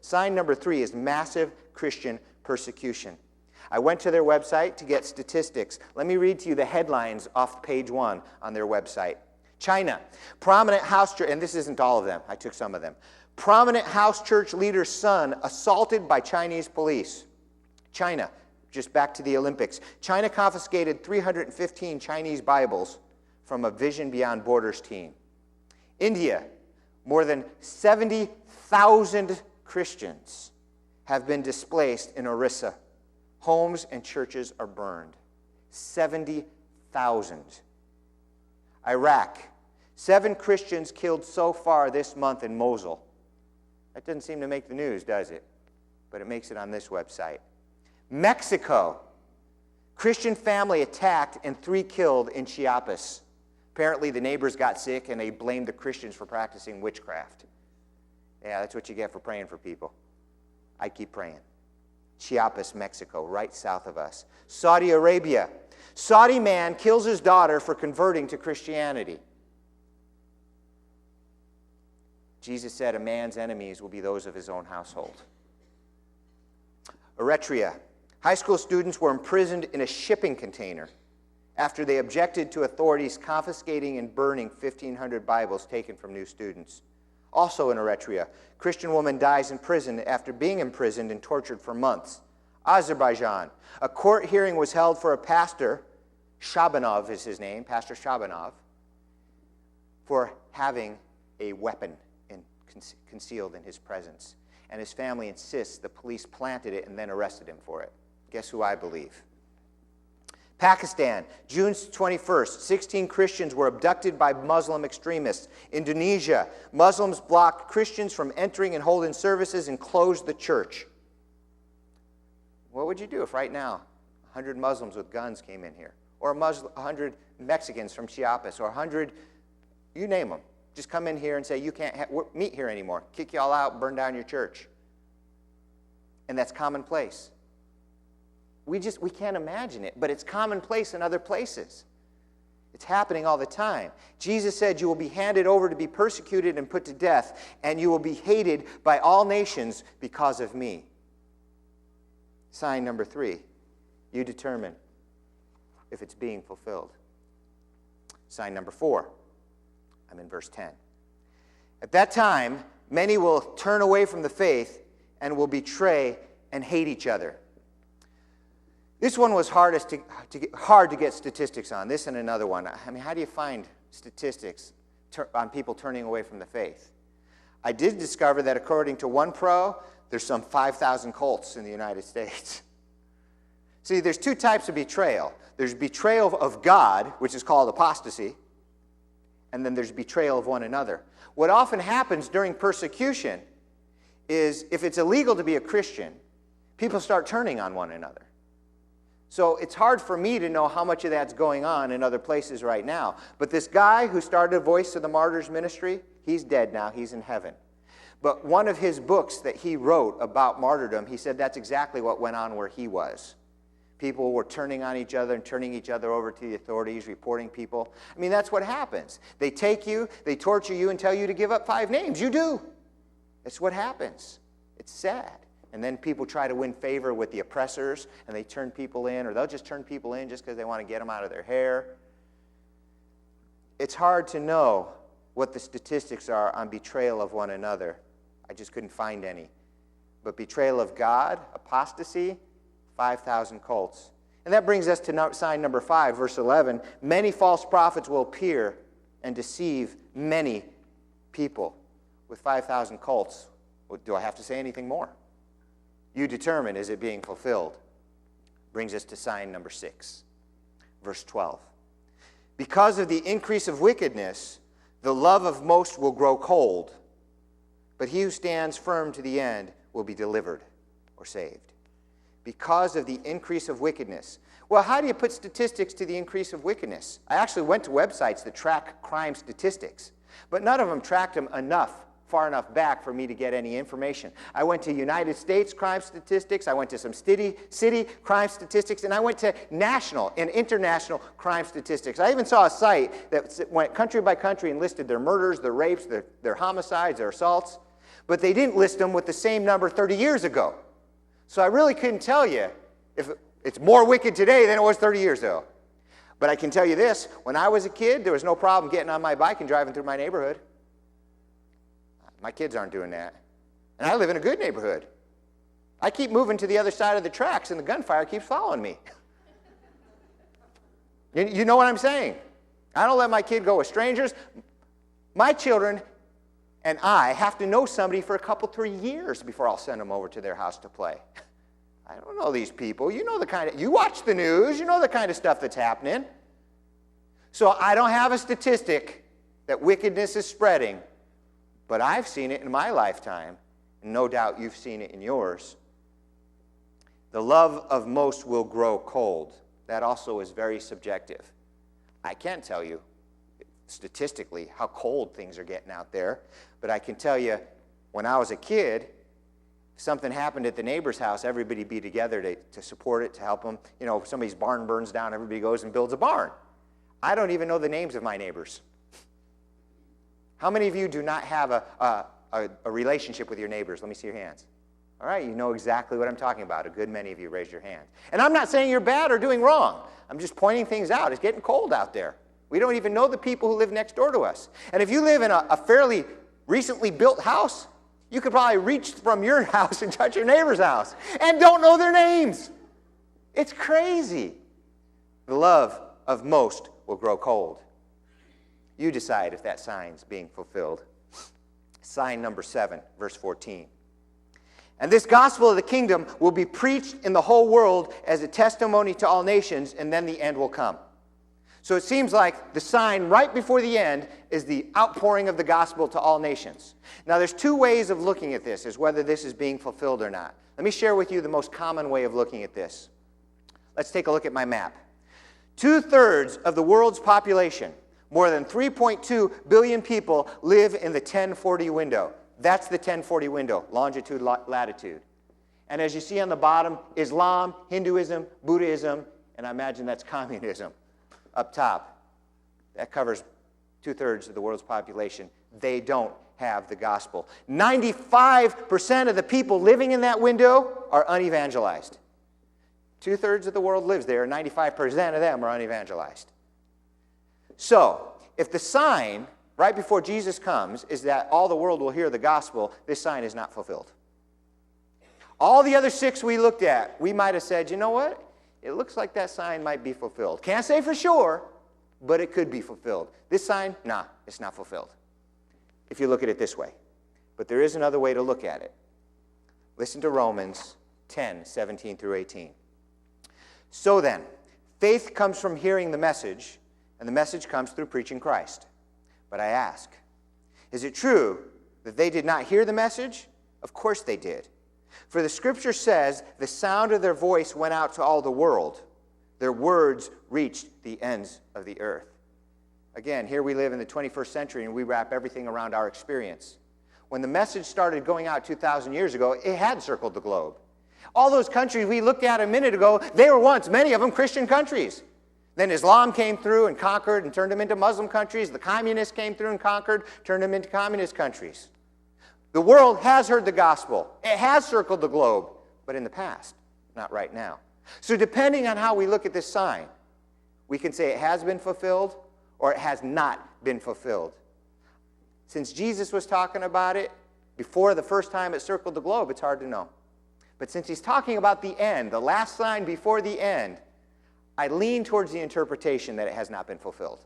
Sign number 3 is massive Christian persecution. I went to their website to get statistics. Let me read to you the headlines off page 1 on their website. China, prominent house church, and this isn't all of them, I took some of them. Prominent house church leader's son assaulted by Chinese police. China, just back to the Olympics. China confiscated 315 Chinese Bibles from a Vision Beyond Borders team. India, more than 70,000 Christians have been displaced in Orissa. Homes and churches are burned. 70,000. Iraq, 7 Christians killed so far this month in Mosul. That doesn't seem to make the news, does it? But it makes it on this website. Mexico, Christian family attacked and 3 killed in Chiapas. Apparently the neighbors got sick and they blamed the Christians for practicing witchcraft. Yeah, that's what you get for praying for people. I keep praying. Chiapas, Mexico, right south of us. Saudi Arabia, Saudi man kills his daughter for converting to Christianity. Jesus said a man's enemies will be those of his own household. Eritrea, high school students were imprisoned in a shipping container after they objected to authorities confiscating and burning 1,500 Bibles taken from new students. Also in Eritrea, Christian woman dies in prison after being imprisoned and tortured for months. Azerbaijan, a court hearing was held for a pastor, Shabanov is his name, Pastor Shabanov, for having a weapon concealed in his presence. And his family insists the police planted it and then arrested him for it. Guess who I believe? Pakistan, June 21st, 16 Christians were abducted by Muslim extremists. Indonesia, Muslims blocked Christians from entering and holding services and closed the church. What would you do if right now 100 Muslims with guns came in here? Or 100 Mexicans from Chiapas, or 100, you name them. Just come in here and say, you can't meet here anymore. Kick you all out, burn down your church. And that's commonplace. We can't imagine it, but it's commonplace in other places. It's happening all the time. Jesus said you will be handed over to be persecuted and put to death, and you will be hated by all nations because of me. Sign number 3, you determine if it's being fulfilled. Sign number 4, I'm in verse 10. At that time, many will turn away from the faith and will betray and hate each other. This one was hard to get statistics on, this and another one. I mean, how do you find statistics on people turning away from the faith? I did discover that according to one pro, there's some 5,000 cults in the United States. See, there's 2 types of betrayal. There's betrayal of God, which is called apostasy, and then there's betrayal of one another. What often happens during persecution is if it's illegal to be a Christian, people start turning on one another. So it's hard for me to know how much of that's going on in other places right now. But this guy who started Voice of the Martyrs ministry, he's dead now. He's in heaven. But one of his books that he wrote about martyrdom, he said that's exactly what went on where he was. People were turning on each other and turning each other over to the authorities, reporting people. I mean, that's what happens. They take you, they torture you, and tell you to give up 5 names. You do. That's what happens. It's sad. And then people try to win favor with the oppressors, and they turn people in, or they'll just turn people in just because they want to get them out of their hair. It's hard to know what the statistics are on betrayal of one another. I just couldn't find any. But betrayal of God, apostasy, 5,000 cults. And that brings us to sign number 5, verse 11. Many false prophets will appear and deceive many people. With 5,000 cults, do I have to say anything more? You determine, is it being fulfilled? Brings us to sign number 6, verse 12. Because of the increase of wickedness, the love of most will grow cold, but he who stands firm to the end will be delivered or saved. Because of the increase of wickedness. Well, how do you put statistics to the increase of wickedness? I actually went to websites that track crime statistics, but none of them tracked them far enough back for me to get any information. I went to United States crime statistics, I went to some city crime statistics, and I went to national and international crime statistics. I even saw a site that went country by country and listed their murders, their rapes, their homicides, their assaults. but they didn't list them with the same number 30 years ago. So I really couldn't tell you if it's more wicked today than it was 30 years ago. But I can tell you this, when I was a kid, there was no problem getting on my bike and driving through my neighborhood. My kids aren't doing that. And I live in a good neighborhood. I keep moving to the other side of the tracks, and the gunfire keeps following me. You know what I'm saying? I don't let my kid go with strangers. My children and I have to know somebody for a couple, 3 years before I'll send them over to their house to play. I don't know these people. You know the kind of, you watch the news, you know the kind of stuff that's happening. So I don't have a statistic that wickedness is spreading, but I've seen it in my lifetime, and no doubt you've seen it in yours. The love of most will grow cold. That also is very subjective. I can't tell you statistically how cold things are getting out there, but I can tell you when I was a kid, if something happened at the neighbor's house, everybody be together to support it, to help them. You know, if somebody's barn burns down, everybody goes and builds a barn. I don't even know the names of my neighbors. How many of you do not have a relationship with your neighbors? Let me see your hands. All right, you know exactly what I'm talking about. A good many of you raise your hands. And I'm not saying you're bad or doing wrong. I'm just pointing things out. It's getting cold out there. We don't even know the people who live next door to us. And if you live in a fairly recently built house, you could probably reach from your house and touch your neighbor's house and don't know their names. It's crazy. The love of most will grow cold. You decide if that sign's being fulfilled. Sign number 7, verse 14. And this gospel of the kingdom will be preached in the whole world as a testimony to all nations, and then the end will come. So it seems like the sign right before the end is the outpouring of the gospel to all nations. Now there's 2 ways of looking at this, as whether this is being fulfilled or not. Let me share with you the most common way of looking at this. Let's take a look at my map. 2/3 of the world's population, more than 3.2 billion people, live in the 1040 window. That's the 1040 window, longitude, latitude. And as you see on the bottom, Islam, Hinduism, Buddhism, and I imagine that's communism up top. That covers 2/3 of the world's population. They don't have the gospel. 95% of the people living in that window are unevangelized. 2/3 of the world lives there, and 95% of them are unevangelized. So, if the sign right before Jesus comes is that all the world will hear the gospel, this sign is not fulfilled. All the other 6 we looked at, we might have said, you know what? It looks like that sign might be fulfilled. Can't say for sure, but it could be fulfilled. This sign, nah, it's not fulfilled. If you look at it this way. But there is another way to look at it. Listen to Romans 10, 17 through 18. So then, faith comes from hearing the message, and the message comes through preaching Christ. But I ask, is it true that they did not hear the message? Of course they did. For the scripture says, the sound of their voice went out to all the world. Their words reached the ends of the earth. Again, here we live in the 21st century, and we wrap everything around our experience. When the message started going out 2,000 years ago, it had circled the globe. All those countries we looked at a minute ago, they were once, many of them, Christian countries. Then Islam came through and conquered and turned them into Muslim countries. The communists came through and conquered, turned them into communist countries. The world has heard the gospel. It has circled the globe, but in the past, not right now. So depending on how we look at this sign, we can say it has been fulfilled or it has not been fulfilled. Since Jesus was talking about it before the first time it circled the globe, it's hard to know. But since he's talking about the end, the last sign before the end, I lean towards the interpretation that it has not been fulfilled.